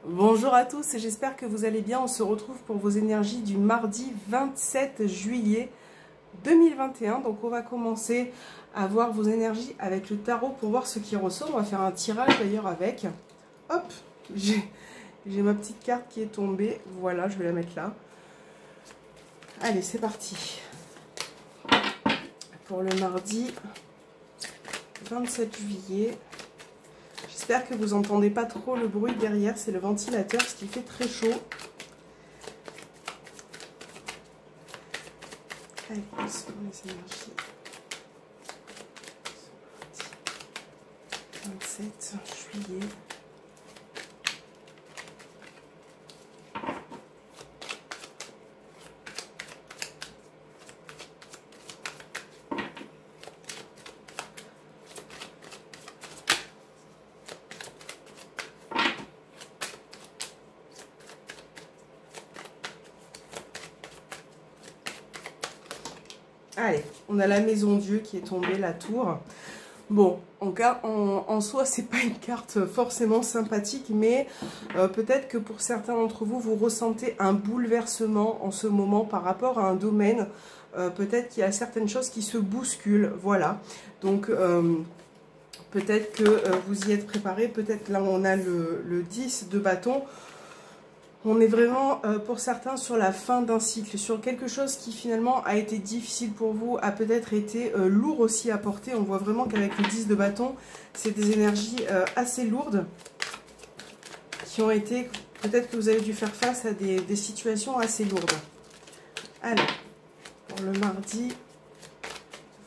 Bonjour à tous et j'espère que vous allez bien. On se retrouve pour vos énergies du mardi 27 juillet 2021. Donc on va commencer à voir vos énergies avec le tarot pour voir ce qui ressort. On va faire un tirage d'ailleurs avec. Hop, j'ai ma petite carte qui est tombée. Voilà, je vais la mettre là. Allez, c'est parti. Pour le mardi 27 juillet. J'espère que vous n'entendez pas trop le bruit derrière, c'est le ventilateur, ce qui fait très chaud. Allez, quelles sont les énergies? 27 juillet. Allez, on a la maison Dieu qui est tombée, la tour. Bon, en soi, c'est pas une carte forcément sympathique, mais peut-être que pour certains d'entre vous, vous ressentez un bouleversement en ce moment par rapport à un domaine. Peut-être qu'il y a certaines choses qui se bousculent, voilà. Donc, peut-être que vous y êtes préparé. Peut-être là, on a le 10 de bâton. On est vraiment, pour certains, sur la fin d'un cycle, sur quelque chose qui finalement a été difficile pour vous, a peut-être été lourd aussi à porter. On voit vraiment qu'avec le 10 de bâton, c'est des énergies assez lourdes qui ont été, peut-être que vous avez dû faire face à des situations assez lourdes. Allez, pour le mardi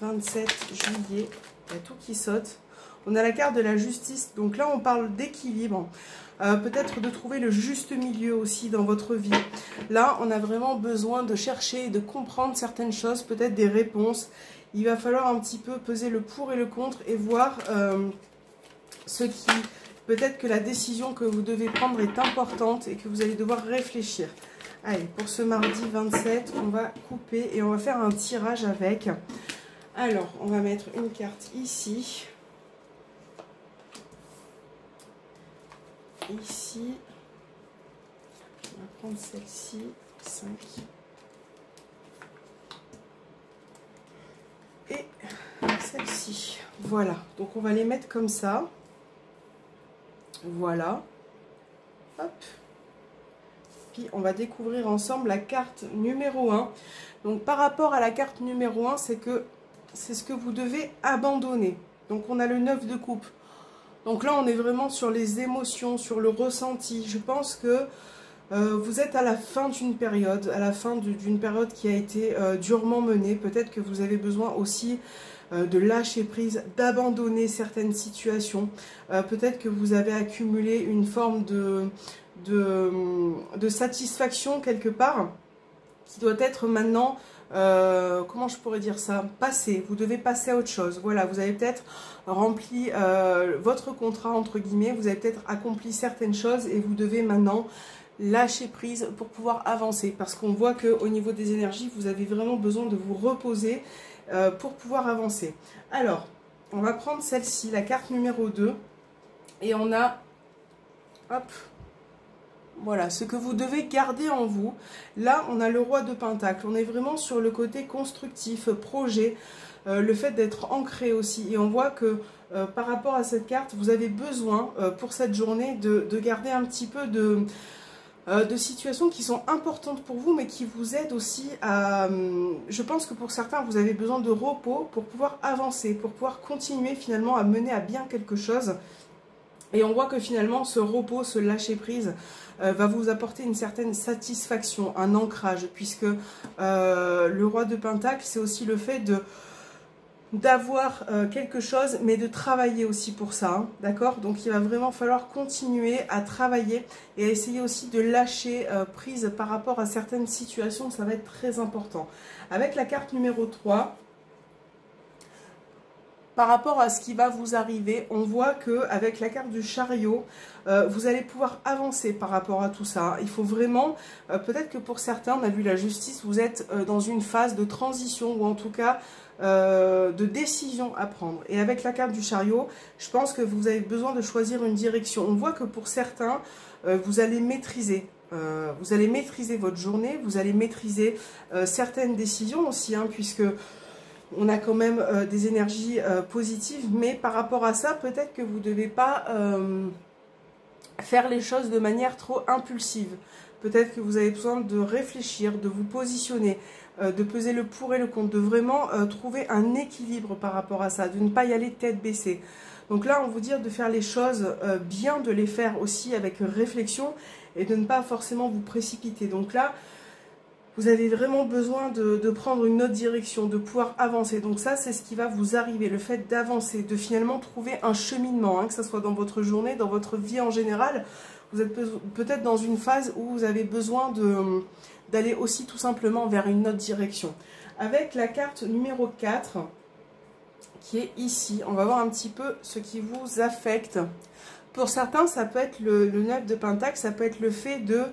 27 juillet, il y a tout qui saute. On a la carte de la justice, donc là on parle d'équilibre. Peut-être de trouver le juste milieu aussi dans votre vie. Là, on a vraiment besoin de chercher et de comprendre certaines choses, peut-être des réponses. Il va falloir un petit peu peser le pour et le contre et voir ce qui... Peut-être que la décision que vous devez prendre est importante et que vous allez devoir réfléchir. Allez, pour ce mardi 27, on va couper et on va faire un tirage avec. Alors, on va mettre une carte ici. Ici, on va prendre celle-ci, 5. Et celle-ci. Voilà, donc on va les mettre comme ça. Voilà. Hop. Puis on va découvrir ensemble la carte numéro 1. Donc par rapport à la carte numéro 1, c'est ce que vous devez abandonner. Donc on a le 9 de coupe. Donc là, on est vraiment sur les émotions, sur le ressenti. Je pense que vous êtes à la fin d'une période, d'une période qui a été durement menée. Peut-être que vous avez besoin aussi de lâcher prise, d'abandonner certaines situations. Peut-être que vous avez accumulé une forme de satisfaction quelque part qui doit être maintenant... comment je pourrais dire ça? Passer, vous devez passer à autre chose. Voilà, vous avez peut-être rempli votre contrat entre guillemets, vous avez peut-être accompli certaines choses et vous devez maintenant lâcher prise pour pouvoir avancer. Parce qu'on voit qu'au niveau des énergies, vous avez vraiment besoin de vous reposer pour pouvoir avancer. Alors, on va prendre celle-ci, la carte numéro 2. Et on a, hop, voilà, ce que vous devez garder en vous. Là, on a le roi de Pentacle. On est vraiment sur le côté constructif, projet, le fait d'être ancré aussi. Et on voit que par rapport à cette carte, vous avez besoin pour cette journée de garder un petit peu de situations qui sont importantes pour vous, mais qui vous aident aussi à... je pense que pour certains, vous avez besoin de repos pour pouvoir avancer, pour pouvoir continuer finalement à mener à bien quelque chose. Et on voit que finalement, ce repos, ce lâcher-prise va vous apporter une certaine satisfaction, un ancrage, puisque le roi de Pentacle, c'est aussi le fait d'avoir quelque chose, mais de travailler aussi pour ça, hein, d'accord? Donc il va vraiment falloir continuer à travailler et à essayer aussi de lâcher prise par rapport à certaines situations, ça va être très important. Avec la carte numéro 3... Par rapport à ce qui va vous arriver, on voit qu'avec la carte du chariot, vous allez pouvoir avancer par rapport à tout ça. Il faut vraiment, peut-être que pour certains, on a vu la justice, vous êtes dans une phase de transition ou en tout cas de décision à prendre. Et avec la carte du chariot, je pense que vous avez besoin de choisir une direction. On voit que pour certains, vous allez maîtriser. Vous allez maîtriser votre journée, vous allez maîtriser certaines décisions aussi, hein, puisque on a quand même des énergies positives, mais par rapport à ça, peut-être que vous ne devez pas faire les choses de manière trop impulsive. Peut-être que vous avez besoin de réfléchir, de vous positionner, de peser le pour et le contre, de vraiment trouver un équilibre par rapport à ça, de ne pas y aller tête baissée. Donc là, on vous dit de faire les choses bien, de les faire aussi avec réflexion et de ne pas forcément vous précipiter. Donc là, vous avez vraiment besoin de prendre une autre direction, de pouvoir avancer. Donc ça, c'est ce qui va vous arriver, le fait d'avancer, de finalement trouver un cheminement, hein, que ce soit dans votre journée, dans votre vie en général. Vous êtes peut-être dans une phase où vous avez besoin d'aller aussi tout simplement vers une autre direction. Avec la carte numéro 4, qui est ici, on va voir un petit peu ce qui vous affecte. Pour certains, ça peut être le 9 de Pentacle, ça peut être le fait de...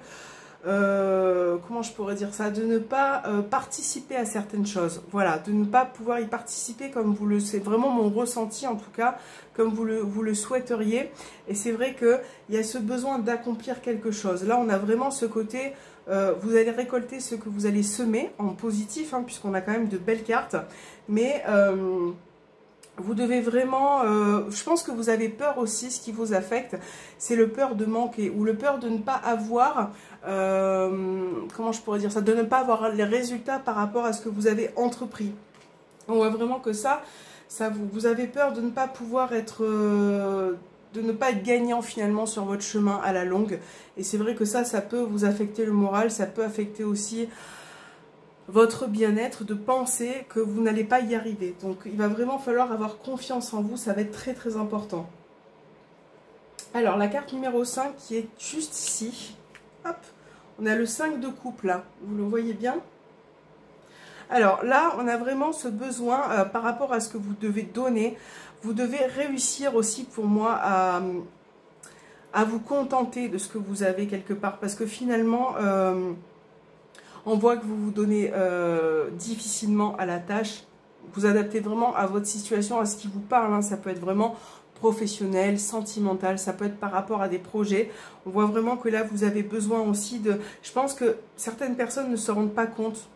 comment je pourrais dire ça, de ne pas participer à certaines choses, voilà, de ne pas pouvoir y participer comme vous le, c'est vraiment mon ressenti en tout cas, comme vous le souhaiteriez, et c'est vrai qu'il y a ce besoin d'accomplir quelque chose. Là on a vraiment ce côté, vous allez récolter ce que vous allez semer en positif, hein, puisqu'on a quand même de belles cartes, mais vous devez vraiment, je pense que vous avez peur aussi, ce qui vous affecte, c'est le peur de manquer ou le peur de ne pas avoir, comment je pourrais dire ça, de ne pas avoir les résultats par rapport à ce que vous avez entrepris. On voit vraiment que ça vous avez peur de ne pas pouvoir être, de ne pas être gagnant finalement sur votre chemin à la longue. Et c'est vrai que ça peut vous affecter le moral, ça peut affecter aussi votre bien-être, de penser que vous n'allez pas y arriver. Donc il va vraiment falloir avoir confiance en vous, ça va être très très important. Alors la carte numéro 5 qui est juste ici, hop, on a le 5 de coupe là, vous le voyez bien. Alors là on a vraiment ce besoin par rapport à ce que vous devez donner, vous devez réussir aussi pour moi à vous contenter de ce que vous avez quelque part, parce que finalement... on voit que vous vous donnez difficilement à la tâche. Vous adaptez vraiment à votre situation, à ce qui vous parle. Hein. Ça peut être vraiment professionnel, sentimental. Ça peut être par rapport à des projets. On voit vraiment que là, vous avez besoin aussi de... Je pense que certaines personnes ne se rendent pas compte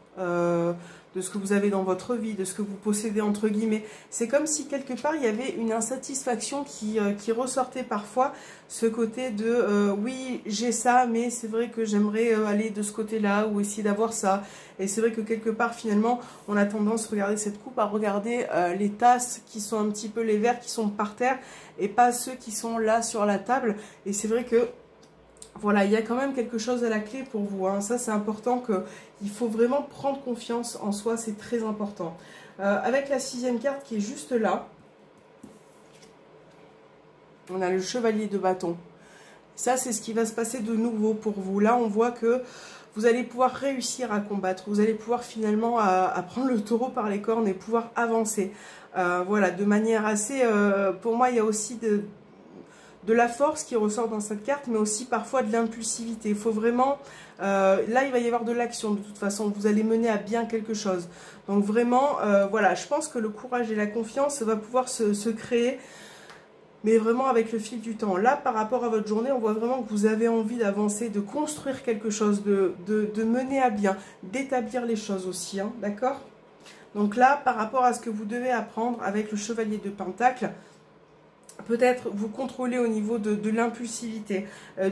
de ce que vous avez dans votre vie, de ce que vous possédez entre guillemets. C'est comme si quelque part il y avait une insatisfaction qui ressortait parfois, ce côté de oui j'ai ça mais c'est vrai que j'aimerais aller de ce côté-là ou essayer d'avoir ça. Et c'est vrai que quelque part finalement on a tendance, regarder cette coupe, à regarder les tasses qui sont un petit peu, les verres qui sont par terre et pas ceux qui sont là sur la table. Et c'est vrai que voilà, il y a quand même quelque chose à la clé pour vous. Hein. Ça, c'est important, il faut vraiment prendre confiance en soi, c'est très important. Avec la 6e carte qui est juste là, on a le chevalier de bâton. Ça, c'est ce qui va se passer de nouveau pour vous. Là, on voit que vous allez pouvoir réussir à combattre. Vous allez pouvoir finalement à prendre le taureau par les cornes et pouvoir avancer. Voilà, de manière assez... pour moi, il y a aussi de la force qui ressort dans cette carte, mais aussi parfois de l'impulsivité. Il faut vraiment... là, il va y avoir de l'action de toute façon. Vous allez mener à bien quelque chose. Donc vraiment, voilà, je pense que le courage et la confiance va pouvoir se créer, mais vraiment avec le fil du temps. Là, par rapport à votre journée, on voit vraiment que vous avez envie d'avancer, de construire quelque chose, de mener à bien, d'établir les choses aussi, hein, d'accord? Donc là, par rapport à ce que vous devez apprendre avec le chevalier de Pentacle, peut-être vous contrôler au niveau de l'impulsivité,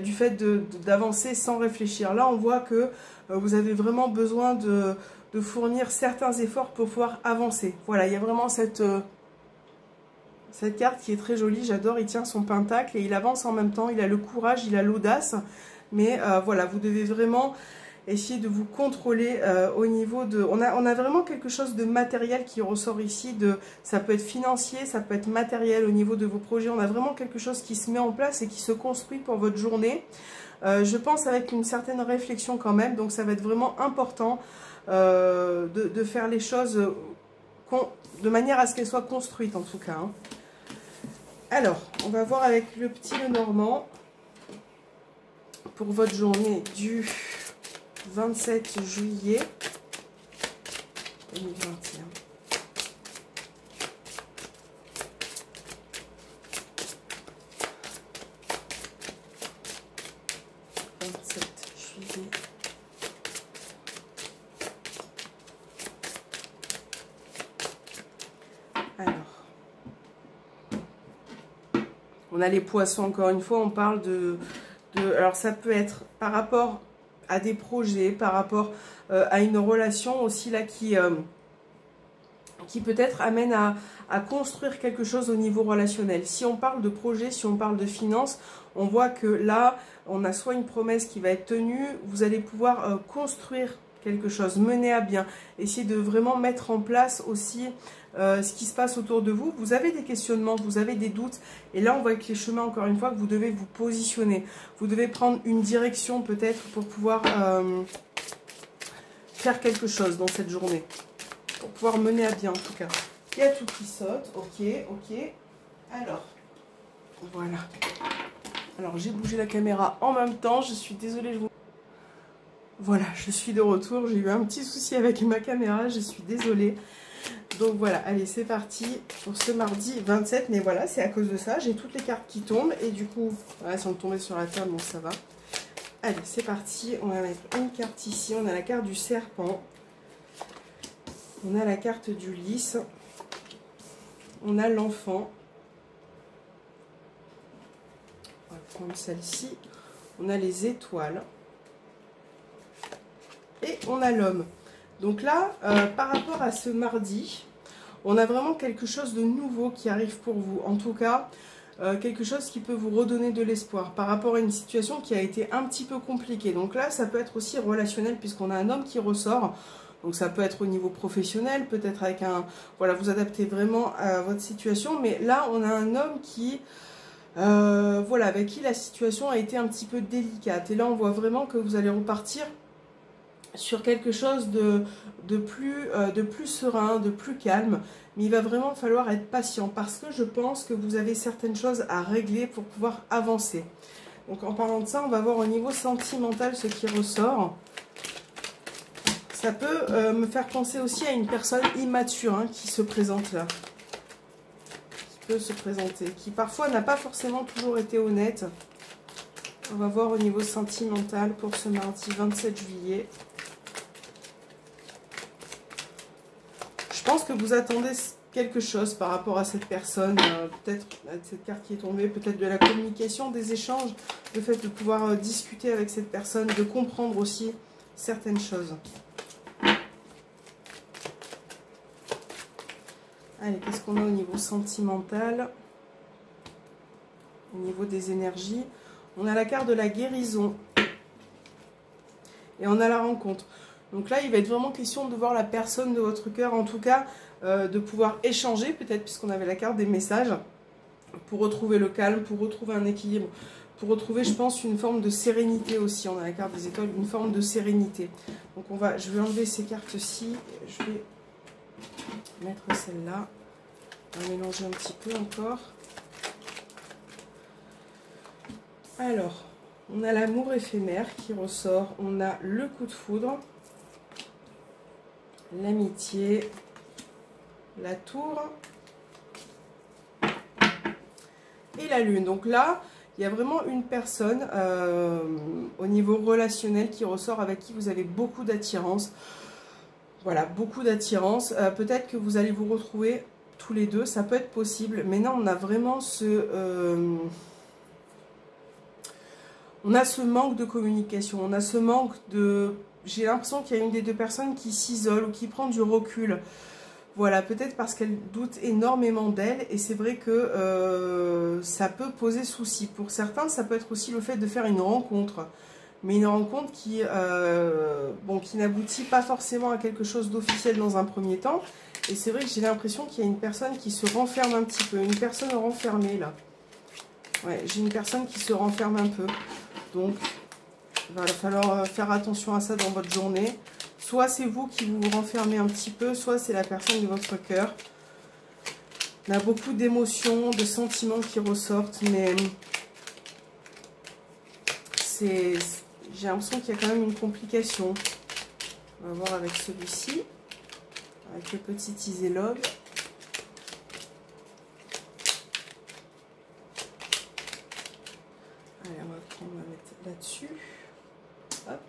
du fait d'avancer sans réfléchir. Là, on voit que vous avez vraiment besoin de fournir certains efforts pour pouvoir avancer. Voilà, il y a vraiment cette carte qui est très jolie, j'adore. Il tient son pentacle et il avance en même temps. Il a le courage, il a l'audace. Mais voilà, vous devez vraiment essayer de vous contrôler au niveau de... On a vraiment quelque chose de matériel qui ressort ici. Ça peut être financier, ça peut être matériel au niveau de vos projets. On a vraiment quelque chose qui se met en place et qui se construit pour votre journée. Je pense avec une certaine réflexion quand même. Donc ça va être vraiment important de faire les choses de manière à ce qu'elles soient construites en tout cas. Hein. Alors, on va voir avec le petit Lenormand pour votre journée du 27 juillet 2021. 27 juillet. Alors, on a les poissons, encore une fois, on parle alors ça peut être par rapport à des projets, par rapport à une relation aussi là qui peut-être amène à construire quelque chose au niveau relationnel. Si on parle de projet, si on parle de finances, on voit que là, on a soit une promesse qui va être tenue, vous allez pouvoir construire quelque chose, mener à bien, essayer de vraiment mettre en place aussi ce qui se passe autour de vous. Vous avez des questionnements, vous avez des doutes, et là on voit avec les chemins, encore une fois, que vous devez vous positionner. Vous devez prendre une direction peut-être pour pouvoir faire quelque chose dans cette journée, pour pouvoir mener à bien en tout cas. Il y a tout qui saute, ok, ok. Alors, voilà. Alors j'ai bougé la caméra en même temps, je suis désolée, voilà, je suis de retour, j'ai eu un petit souci avec ma caméra, je suis désolée. Donc voilà, allez, c'est parti pour ce mardi 27, mais voilà, c'est à cause de ça, j'ai toutes les cartes qui tombent, et du coup, voilà, elles sont tombées sur la table, donc ça va. Allez, c'est parti, on va mettre une carte ici, on a la carte du serpent, on a la carte du lys, on a l'enfant, on va prendre celle-ci, on a les étoiles, et on a l'homme. Donc là, par rapport à ce mardi, on a vraiment quelque chose de nouveau qui arrive pour vous. En tout cas, quelque chose qui peut vous redonner de l'espoir par rapport à une situation qui a été un petit peu compliquée. Donc là, ça peut être aussi relationnel puisqu'on a un homme qui ressort. Donc ça peut être au niveau professionnel, peut-être avec un... Voilà, vous adaptez vraiment à votre situation. Mais là, on a un homme qui... voilà, avec qui la situation a été un petit peu délicate. Et là, on voit vraiment que vous allez repartir sur quelque chose de plus serein, de plus calme. Mais il va vraiment falloir être patient parce que je pense que vous avez certaines choses à régler pour pouvoir avancer. Donc en parlant de ça, on va voir au niveau sentimental ce qui ressort. Ça peut me faire penser aussi à une personne immature hein, qui se présente là. Qui peut se présenter. Qui parfois n'a pas forcément toujours été honnête. On va voir au niveau sentimental pour ce mardi 27 juillet. Je pense que vous attendez quelque chose par rapport à cette personne, peut-être cette carte qui est tombée, peut-être de la communication, des échanges, le fait de pouvoir discuter avec cette personne, de comprendre aussi certaines choses. Allez, qu'est-ce qu'on a au niveau sentimental? Au niveau des énergies, on a la carte de la guérison et on a la rencontre. Donc là, il va être vraiment question de voir la personne de votre cœur, en tout cas, de pouvoir échanger, peut-être, puisqu'on avait la carte des messages, pour retrouver le calme, pour retrouver un équilibre, pour retrouver, je pense, une forme de sérénité aussi. On a la carte des étoiles, une forme de sérénité. Donc je vais enlever ces cartes-ci, je vais mettre celle-là, on va mélanger un petit peu encore. Alors, on a l'amour éphémère qui ressort, on a le coup de foudre, l'amitié, la tour et la lune. Donc là, il y a vraiment une personne au niveau relationnel qui ressort, avec qui vous avez beaucoup d'attirance. Voilà, beaucoup d'attirance. Peut-être que vous allez vous retrouver tous les deux, ça peut être possible. Mais non, on a vraiment on a ce manque de communication, on a ce manque de... J'ai l'impression qu'il y a une des deux personnes qui s'isole ou qui prend du recul. Voilà, peut-être parce qu'elle doute énormément d'elle. Et c'est vrai que ça peut poser souci. Pour certains, ça peut être aussi le fait de faire une rencontre. Mais une rencontre qui n'aboutit pas forcément à quelque chose d'officiel dans un premier temps. Et c'est vrai que j'ai l'impression qu'il y a une personne qui se renferme un petit peu. Une personne renfermée là. Ouais, j'ai une personne qui se renferme un peu. Donc, il va falloir faire attention à ça dans votre journée. Soit c'est vous qui vous renfermez un petit peu, soit c'est la personne de votre cœur. On a beaucoup d'émotions, de sentiments qui ressortent, mais j'ai l'impression qu'il y a quand même une complication. On va voir avec celui-ci, avec le petit isélogue. Allez, on va mettre là-dessus. Hop.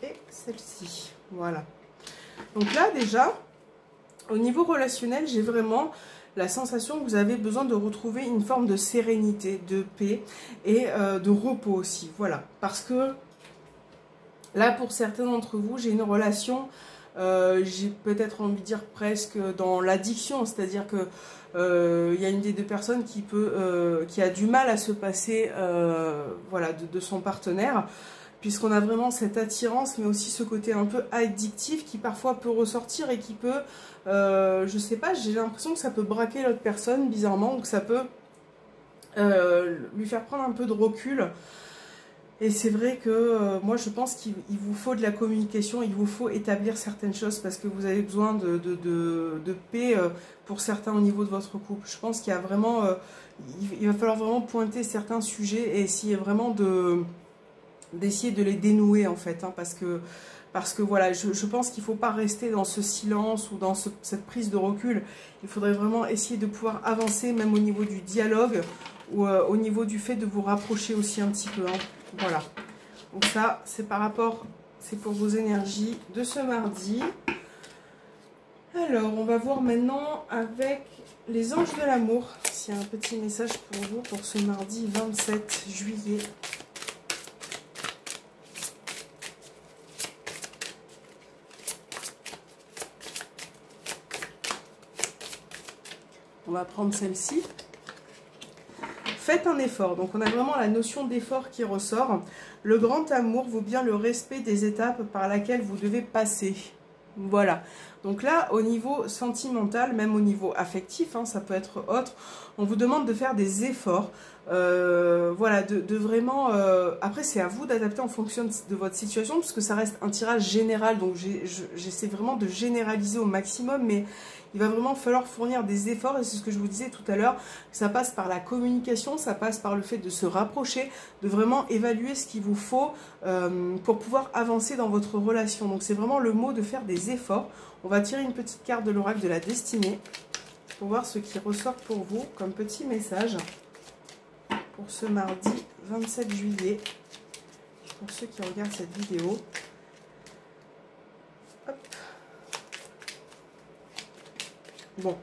Et celle-ci, voilà. Donc là déjà, au niveau relationnel, j'ai vraiment la sensation que vous avez besoin de retrouver une forme de sérénité, de paix et de repos aussi, voilà. Parce que là, pour certains d'entre vous, j'ai une relation, j'ai peut-être envie de dire presque dans l'addiction, c'est-à-dire que il y a une des deux personnes qui a du mal à se passer voilà, de son partenaire, puisqu'on a vraiment cette attirance, mais aussi ce côté un peu addictif qui parfois peut ressortir et qui peut, je sais pas, j'ai l'impression que ça peut braquer l'autre personne bizarrement, ou que ça peut lui faire prendre un peu de recul. Et c'est vrai que moi je pense qu'il vous faut de la communication, il vous faut établir certaines choses parce que vous avez besoin de paix pour certains au niveau de votre couple. Je pense qu'il y a vraiment, il va falloir vraiment pointer certains sujets et essayer vraiment d'essayer de les dénouer en fait, hein, parce que voilà, je pense qu'il ne faut pas rester dans ce silence ou dans cette prise de recul. Il faudrait vraiment essayer de pouvoir avancer même au niveau du dialogue ou au niveau du fait de vous rapprocher aussi un petit peu, hein. Voilà, donc ça c'est par rapport, c'est pour vos énergies de ce mardi. Alors on va voir maintenant avec les anges de l'amour s'il y a un petit message pour vous pour ce mardi 27 juillet. On va prendre celle-ci. Faites un effort. Donc on a vraiment la notion d'effort qui ressort. Le grand amour vaut bien le respect des étapes par lesquelles vous devez passer. Voilà. Donc là, au niveau sentimental, même au niveau affectif, hein, ça peut être autre, on vous demande de faire des efforts. Voilà, de vraiment... après, c'est à vous d'adapter en fonction de votre situation, puisque ça reste un tirage général. Donc j'essaie vraiment de généraliser au maximum, mais il va vraiment falloir fournir des efforts, et c'est ce que je vous disais tout à l'heure, ça passe par la communication, ça passe par le fait de se rapprocher, de vraiment évaluer ce qu'il vous faut pour pouvoir avancer dans votre relation. Donc c'est vraiment le mot de faire des efforts. On va tirer une petite carte de l'oracle de la destinée pour voir ce qui ressort pour vous comme petit message pour ce mardi 27 juillet, pour ceux qui regardent cette vidéo. Hop. Bon,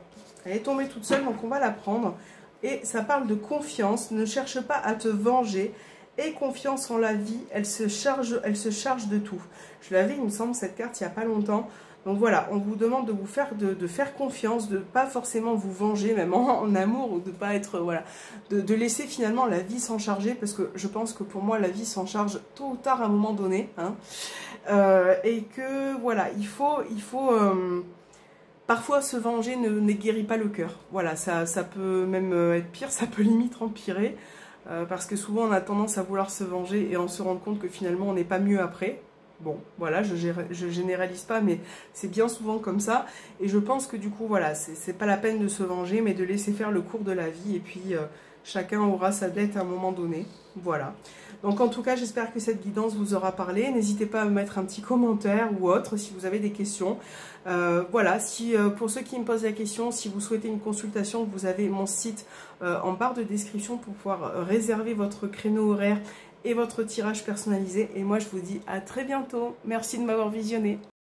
elle est tombée toute seule, donc on va la prendre. Et ça parle de confiance. Ne cherche pas à te venger. Aie confiance en la vie. Elle se charge de tout. Je l'avais, il me semble, cette carte il n'y a pas longtemps. Donc voilà, on vous demande de faire confiance, de ne pas forcément vous venger, même en amour, ou de pas être, voilà, de laisser finalement la vie s'en charger, parce que je pense que pour moi, la vie s'en charge tôt ou tard à un moment donné. Hein, et que, voilà, il faut parfois, se venger ne guérit pas le cœur. Voilà, ça peut même être pire, ça peut limite empirer. Parce que souvent, on a tendance à vouloir se venger et on se rend compte que finalement, on n'est pas mieux après. Bon, voilà, je généralise pas, mais c'est bien souvent comme ça. Et je pense que du coup, voilà, c'est pas la peine de se venger, mais de laisser faire le cours de la vie. Et puis, chacun aura sa dette à un moment donné. Voilà. Donc en tout cas, j'espère que cette guidance vous aura parlé. N'hésitez pas à me mettre un petit commentaire ou autre si vous avez des questions. Voilà, pour ceux qui me posent la question, si vous souhaitez une consultation, vous avez mon site en barre de description pour pouvoir réserver votre créneau horaire et votre tirage personnalisé. Et moi, je vous dis à très bientôt. Merci de m'avoir visionné.